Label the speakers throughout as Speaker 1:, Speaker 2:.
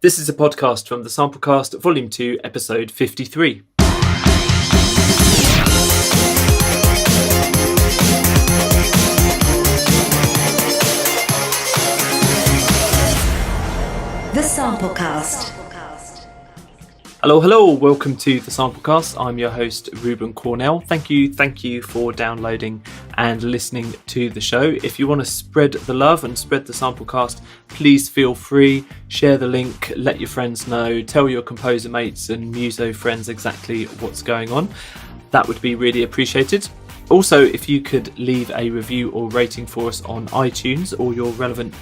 Speaker 1: This is a podcast from the Samplecast, Volume 2, Episode 53.
Speaker 2: The Samplecast.
Speaker 1: Hello, welcome to the Samplecast. I'm your host, Ruben Cornell. Thank you for downloading and listening to the show. If you want to spread the love and spread the Samplecast, please feel free, share the link, let your friends know, tell your composer mates and muso friends exactly what's going on. That would be really appreciated. Also, if you could leave a review or rating for us on iTunes or your relevant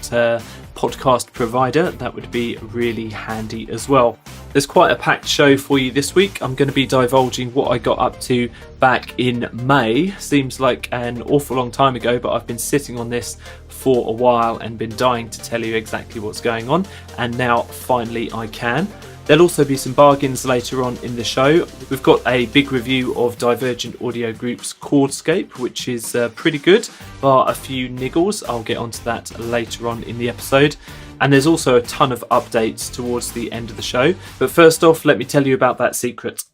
Speaker 1: podcast provider, that would be really handy as well. There's quite a packed show for you this week. I'm going to be divulging what I got up to back in May. Seems like an awful long time ago, but I've been sitting on this for a while and been dying to tell you exactly what's going on, and now finally I can. There'll also be some bargains later on in the show. We've got a big review of Divergent Audio Group's Chordscape, which is pretty good, bar a few niggles. I'll get onto that later on in the episode. And there's also a ton of updates towards the end of the show. But first off, let me tell you about that secret.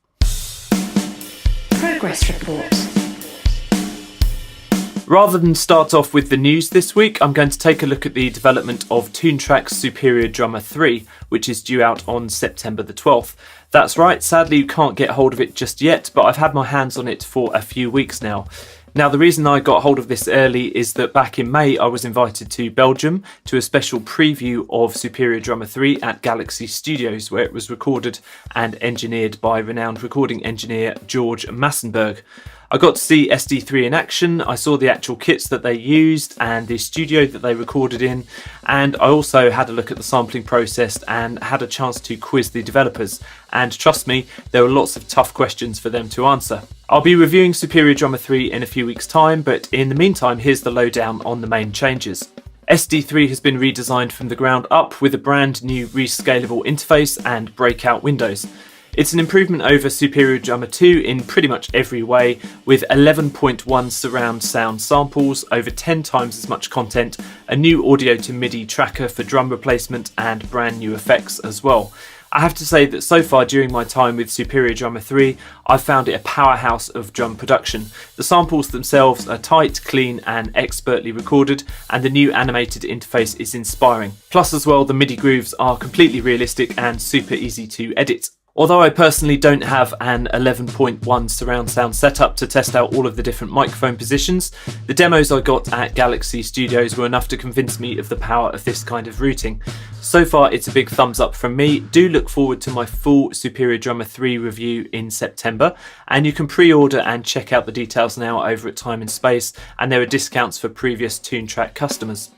Speaker 2: Progress report.
Speaker 1: Rather than start off with the news this week, I'm going to take a look at the development of Toontrack's Superior Drummer 3, which is due out on September the 12th. That's right, sadly you can't get hold of it just yet, but I've had my hands on it for a few weeks now. Now, the reason I got hold of this early is that back in May I was invited to Belgium to a special preview of Superior Drummer 3 at Galaxy Studios, where it was recorded and engineered by renowned recording engineer George Massenberg. I got to see SD3 in action, I saw the actual kits that they used and the studio that they recorded in, and I also had a look at the sampling process and had a chance to quiz the developers. And trust me, there were lots of tough questions for them to answer. I'll be reviewing Superior Drummer 3 in a few weeks' time, but in the meantime, here's the lowdown on the main changes. SD3 has been redesigned from the ground up with a brand new rescalable interface and breakout windows. It's an improvement over Superior Drummer 2 in pretty much every way, with 11.1 surround sound samples, over 10 times as much content, a new audio to MIDI tracker for drum replacement, and brand new effects as well. I have to say that so far during my time with Superior Drummer 3, I've found it a powerhouse of drum production. The samples themselves are tight, clean and expertly recorded, and the new animated interface is inspiring. Plus as well, the MIDI grooves are completely realistic and super easy to edit. Although I personally don't have an 11.1 surround sound setup to test out all of the different microphone positions, the demos I got at Galaxy Studios were enough to convince me of the power of this kind of routing. So far it's a big thumbs up from me. Do look forward to my full Superior Drummer 3 review in September, and you can pre-order and check out the details now over at Time and Space, and there are discounts for previous Toontrack customers.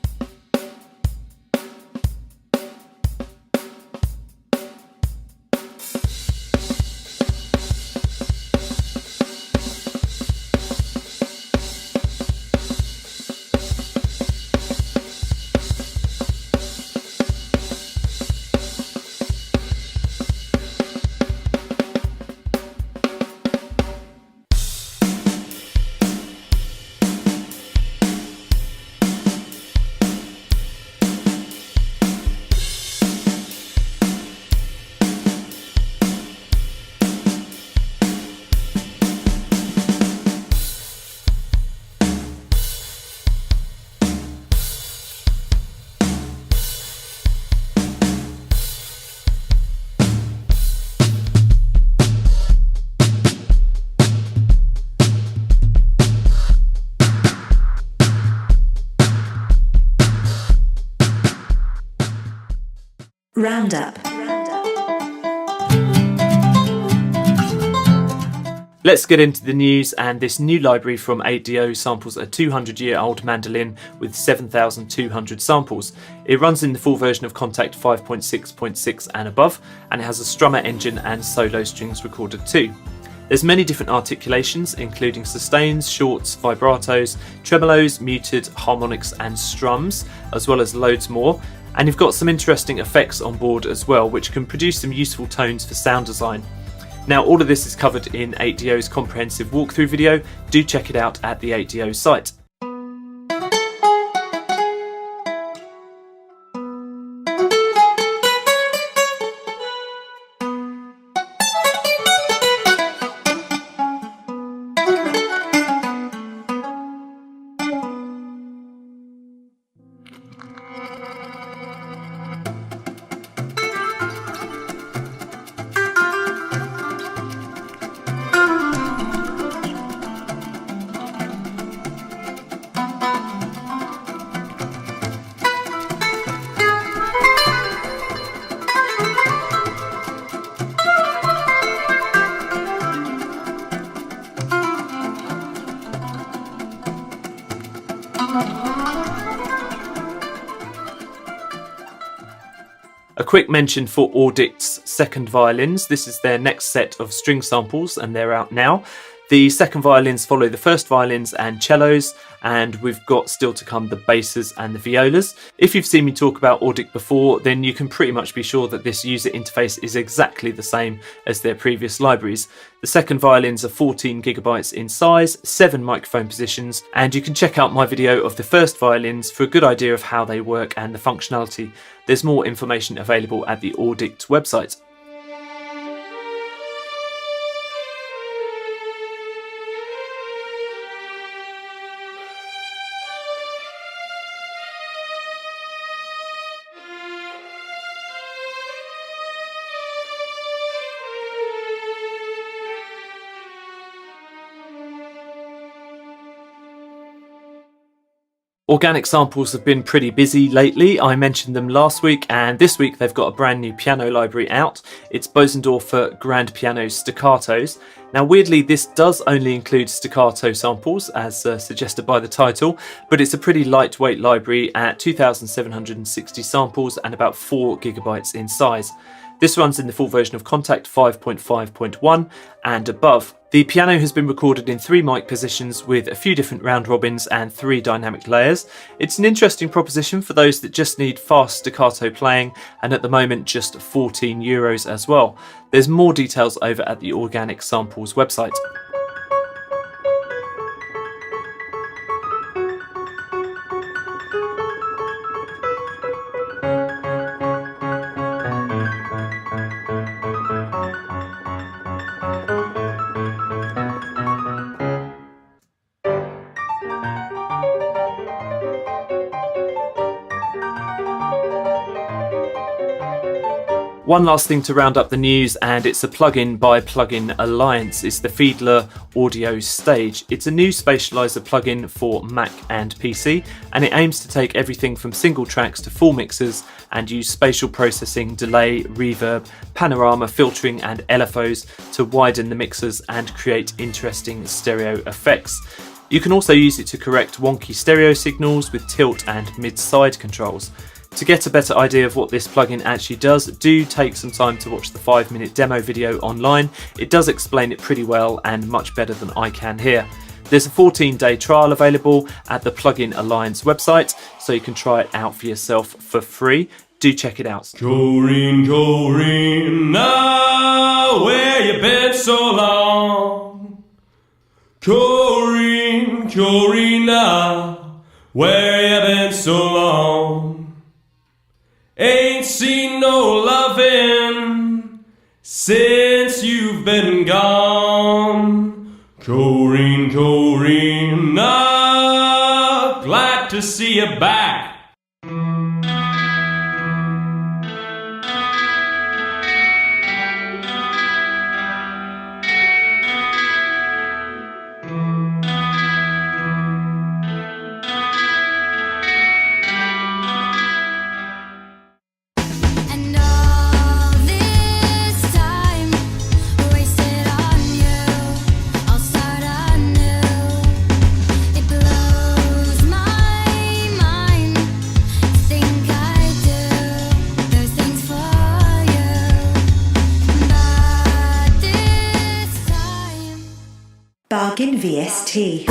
Speaker 2: Roundup.
Speaker 1: Let's get into the news, and this new library from 8DO samples a 200-year-old mandolin with 7,200 samples. It runs in the full version of Contact 5.6.6 and above, and it has a strummer engine and solo strings recorded too. There's many different articulations, including sustains, shorts, vibratos, tremolos, muted, harmonics and strums, as well as loads more. And you've got some interesting effects on board as well, which can produce some useful tones for sound design. Now, all of this is covered in 8DO's comprehensive walkthrough video. Do check it out at the 8DO site. quick mention for Audict's second violins. This is their next set of string samples and they're out now. The second violins follow the first violins and cellos, and we've got still to come the basses and the violas. If you've seen me talk about Auddict before, then you can pretty much be sure that this user interface is exactly the same as their previous libraries. The second violins are 14 gigabytes in size, 7 microphone positions, and you can check out my video of the first violins for a good idea of how they work and the functionality. There's more information available at the Auddict website. Organic Samples have been pretty busy lately. I mentioned them last week, and this week they've got a brand new piano library out. It's Bosendorfer Grand Piano Staccatos. Now weirdly, this does only include staccato samples as suggested by the title, but it's a pretty lightweight library at 2,760 samples and about 4 gigabytes in size. This runs in the full version of Contact 5.5.1 and above. The piano has been recorded in 3 mic positions with a few different round robins and 3 dynamic layers. It's an interesting proposition for those that just need fast staccato playing, and at the moment just €14 as well. There's more details over at the Organic Samples website. One last thing to round up the news, and it's a plugin by Plugin Alliance. It's the Fiedler Audio Stage. It's a new spatializer plugin for Mac and PC, and it aims to take everything from single tracks to full mixers and use spatial processing, delay, reverb, panorama, filtering and LFOs to widen the mixers and create interesting stereo effects. You can also use it to correct wonky stereo signals with tilt and mid-side controls. To get a better idea of what this plugin actually does, do take some time to watch the 5-minute demo video online. It does explain it pretty well and much better than I can here. There's a 14-day trial available at the Plugin Alliance website, so you can try it out for yourself for free. Do check it out.
Speaker 3: Joreen, Joreen, now where you been so long? Joreen, Joreen, now where you been so long? Ain't seen no lovin' since you've been gone. Joreen, Joreen, ah, glad to see you back.
Speaker 2: Bargain VST.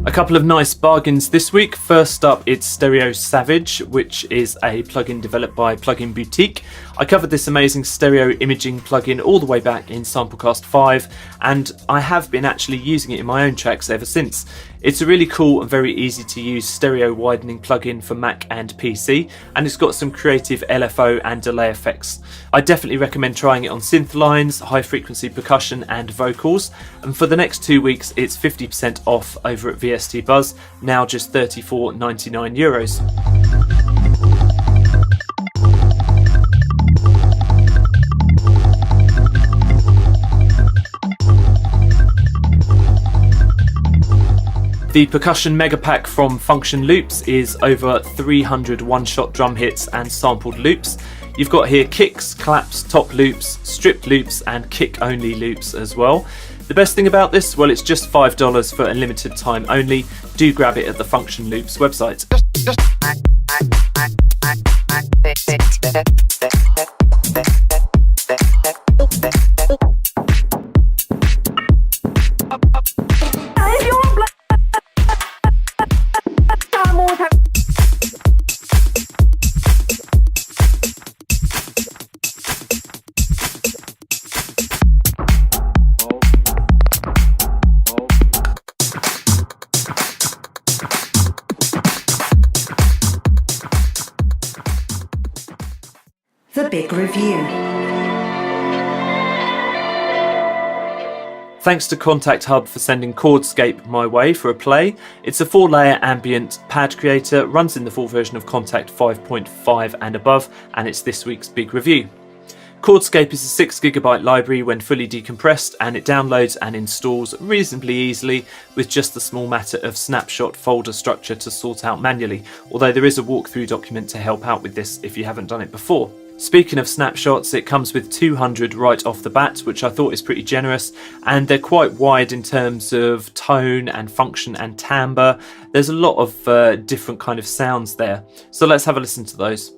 Speaker 1: A couple of nice bargains this week. First up, it's Stereo Savage, which is a plugin developed by Plugin Boutique. I covered this amazing stereo imaging plugin all the way back in Samplecast 5, and I have been actually using it in my own tracks ever since. It's a really cool and very easy to use stereo widening plugin for Mac and PC, and it's got some creative LFO and delay effects. I definitely recommend trying it on synth lines, high frequency percussion and vocals, and for the next 2 weeks it's 50% off over at VSTBuzz, now just €34.99. The Percussion Mega Pack from Function Loops is over 300 one-shot drum hits and sampled loops. You've got here kicks, claps, top loops, stripped loops and kick-only loops as well. The best thing about this, well, it's just $5 for a limited time only. Do grab it at the Function Loops website.
Speaker 2: The Big Review.
Speaker 1: Thanks to Contact Hub for sending Chordscape my way for a play. It's a 4-layer ambient pad creator, runs in the full version of Contact 5.5 and above, and it's this week's big review. Chordscape is a 6GB library when fully decompressed, and it downloads and installs reasonably easily with just the small matter of snapshot folder structure to sort out manually, although there is a walkthrough document to help out with this if you haven't done it before. Speaking of snapshots, it comes with 200 right off the bat, which I thought is pretty generous, and they're quite wide in terms of tone and function and timbre. There's a lot of different kind of sounds there, so let's have a listen to those.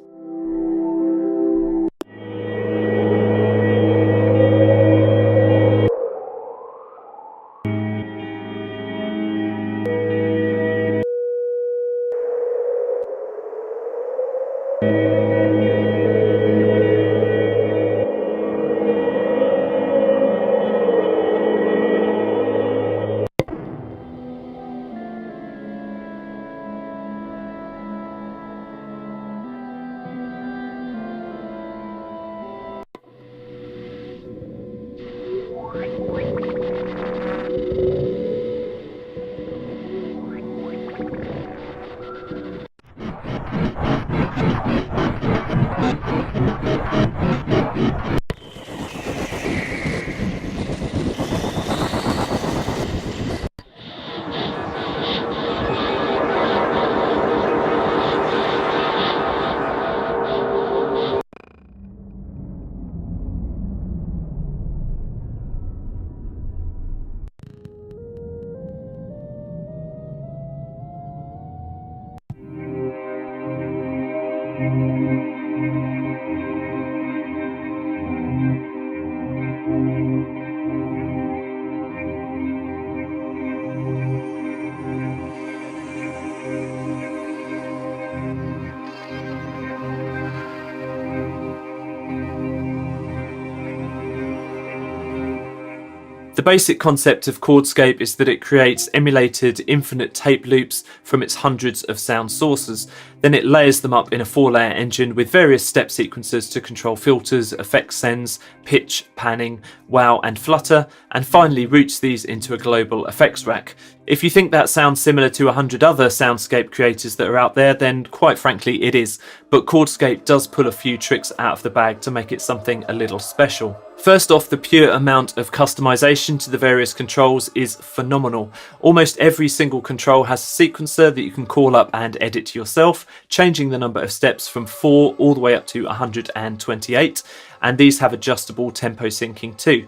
Speaker 1: The basic concept of Chordscape is that it creates emulated infinite tape loops from its hundreds of sound sources. Then it layers them up in a 4-layer engine with various step sequences to control filters, effect sends, pitch, panning, wow and flutter, and finally routes these into a global effects rack. If you think that sounds similar to 100 other soundscape creators that are out there, then quite frankly it is, but Chordscape does pull a few tricks out of the bag to make it something a little special. First off, the pure amount of customization to the various controls is phenomenal. Almost every single control has a sequencer that you can call up and edit yourself, changing the number of steps from 4 all the way up to 128, and these have adjustable tempo syncing too.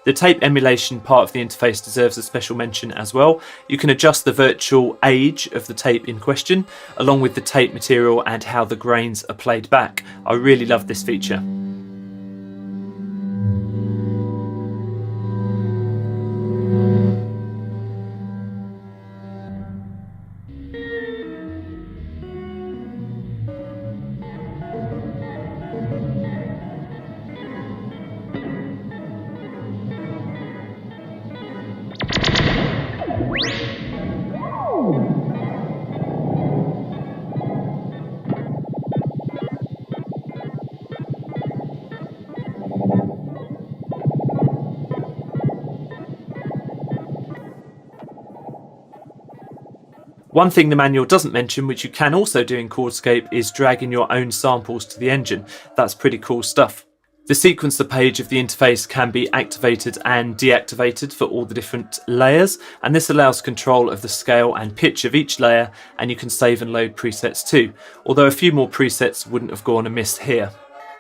Speaker 1: The tape emulation part of the interface deserves a special mention as well. You can adjust the virtual age of the tape in question, along with the tape material and how the grains are played back. I really love this feature. One thing the manual doesn't mention, which you can also do in Chordscape, is dragging your own samples to the engine. That's pretty cool stuff. The sequencer page of the interface can be activated and deactivated for all the different layers, and this allows control of the scale and pitch of each layer, and you can save and load presets too, although a few more presets wouldn't have gone amiss here.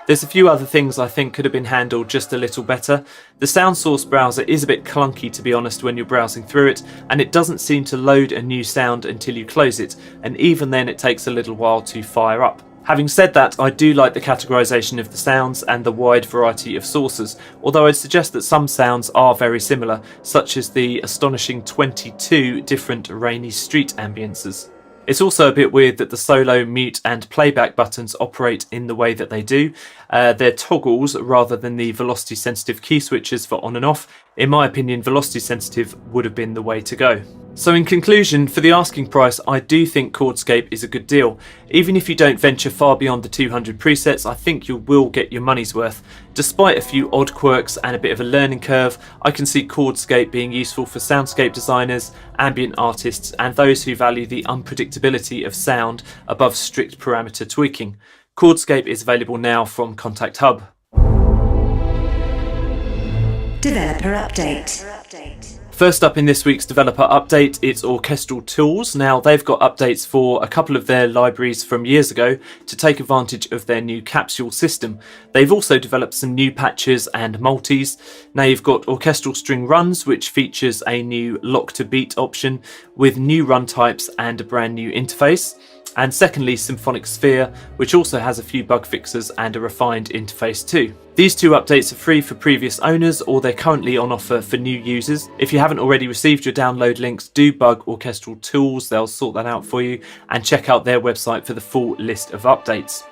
Speaker 1: There's a few other things I think could have been handled just a little better. The sound source browser is a bit clunky, to be honest, when you're browsing through it, and it doesn't seem to load a new sound until you close it, and even then it takes a little while to fire up. Having said that, I do like the categorisation of the sounds and the wide variety of sources, although I'd suggest that some sounds are very similar, such as the astonishing 22 different rainy street ambiences. It's also a bit weird that the solo, mute and playback buttons operate in the way that they do. They're toggles rather than the velocity sensitive key switches for on and off. In my opinion, velocity sensitive would have been the way to go. So in conclusion, for the asking price, I do think Chordscape is a good deal. Even if you don't venture far beyond the 200 presets, I think you will get your money's worth. Despite a few odd quirks and a bit of a learning curve, I can see Chordscape being useful for soundscape designers, ambient artists, and those who value the unpredictability of sound above strict parameter tweaking. Chordscape is available now from Contact Hub.
Speaker 2: Developer update.
Speaker 1: First up in this week's developer update, it's Orchestral Tools. Now, they've got updates for a couple of their libraries from years ago to take advantage of their new capsule system. They've also developed some new patches and multis. Now you've got Orchestral String Runs, which features a new lock to beat option with new run types and a brand new interface. And secondly, Symphonic Sphere, which also has a few bug fixes and a refined interface too. These two updates are free for previous owners, or they're currently on offer for new users. If you haven't already received your download links, do bug Orchestral Tools, they'll sort that out for you, and check out their website for the full list of updates.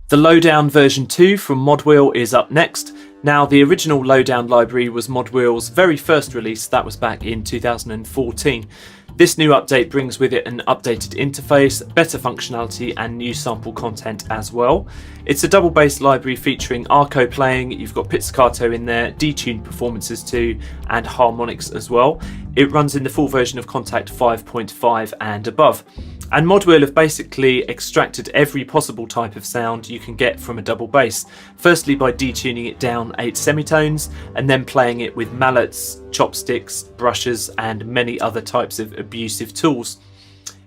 Speaker 1: The Lowdown version 2 from Modwheel is up next. Now, the original Lowdown library was Modwheel's very first release, that was back in 2014. This new update brings with it an updated interface, better functionality and new sample content as well. It's a double bass library featuring arco playing, you've got pizzicato in there, detuned performances too, and harmonics as well. It runs in the full version of Contact 5.5 and above. And Modwheel have basically extracted every possible type of sound you can get from a double bass. Firstly by detuning it down 8 semitones, and then playing it with mallets, chopsticks, brushes and many other types of abusive tools.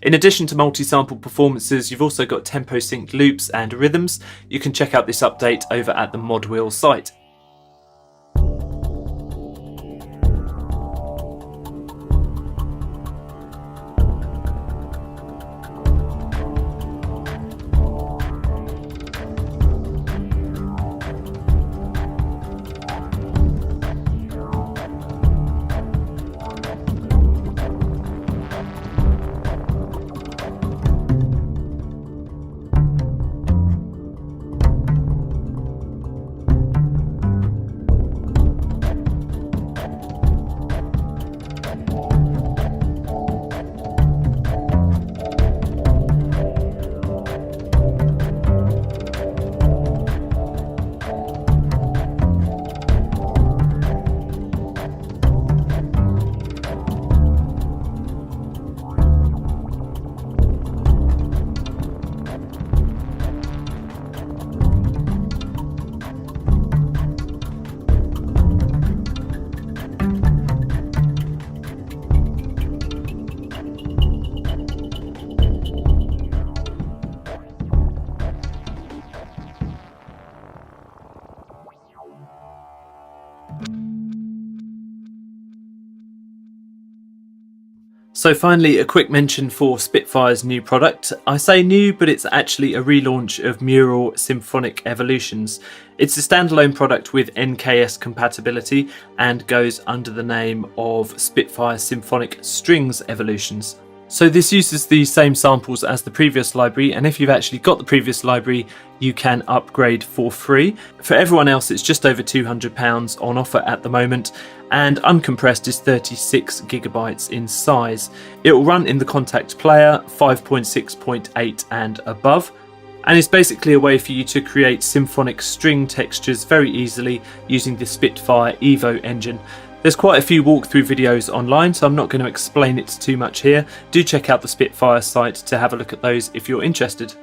Speaker 1: In addition to multi-sample performances, you've also got tempo synced loops and rhythms. You can check out this update over at the Modwheel site. So finally, a quick mention for Spitfire's new product. I say new, but it's actually a relaunch of Mural Symphonic Evolutions. It's a standalone product with NKS compatibility and goes under the name of Spitfire Symphonic Strings Evolutions. So this uses the same samples as the previous library, and if you've actually got the previous library, you can upgrade for free. For everyone else, it's just over £200 on offer at the moment, and uncompressed is 36 gigabytes in size. It will run in the Contact Player 5.6.8 and above, and it's basically a way for you to create symphonic string textures very easily using the Spitfire Evo engine. There's quite a few walkthrough videos online, so I'm not going to explain it too much here. Do check out the Spitfire site to have a look at those if you're interested.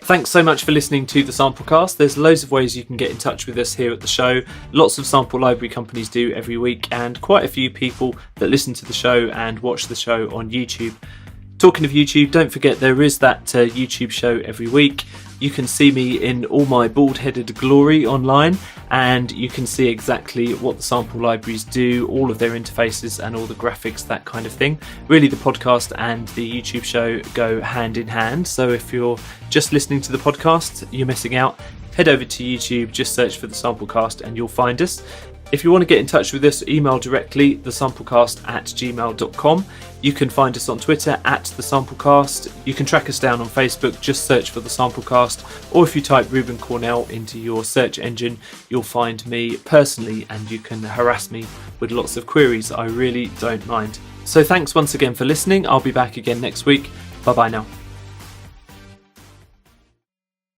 Speaker 1: Thanks so much for listening to the Samplecast. There's loads of ways you can get in touch with us here at the show. Lots of sample library companies do every week, and quite a few people that listen to the show and watch the show on YouTube. Talking of YouTube, don't forget there is that YouTube show every week. You can see me in all my bald-headed glory online, and you can see exactly what the sample libraries do, all of their interfaces and all the graphics, that kind of thing. Really, the podcast and the YouTube show go hand in hand, so if you're just listening to the podcast, you're missing out. Head over to YouTube, just search for the Samplecast and you'll find us. If you want to get in touch with us, email directly, thesamplecast@gmail.com. You can find us on Twitter @thesamplecast. You can track us down on Facebook, just search for the Samplecast. Or if you type Ruben Cornell into your search engine, you'll find me personally and you can harass me with lots of queries. I really don't mind. So thanks once again for listening. I'll be back again next week. Bye bye now.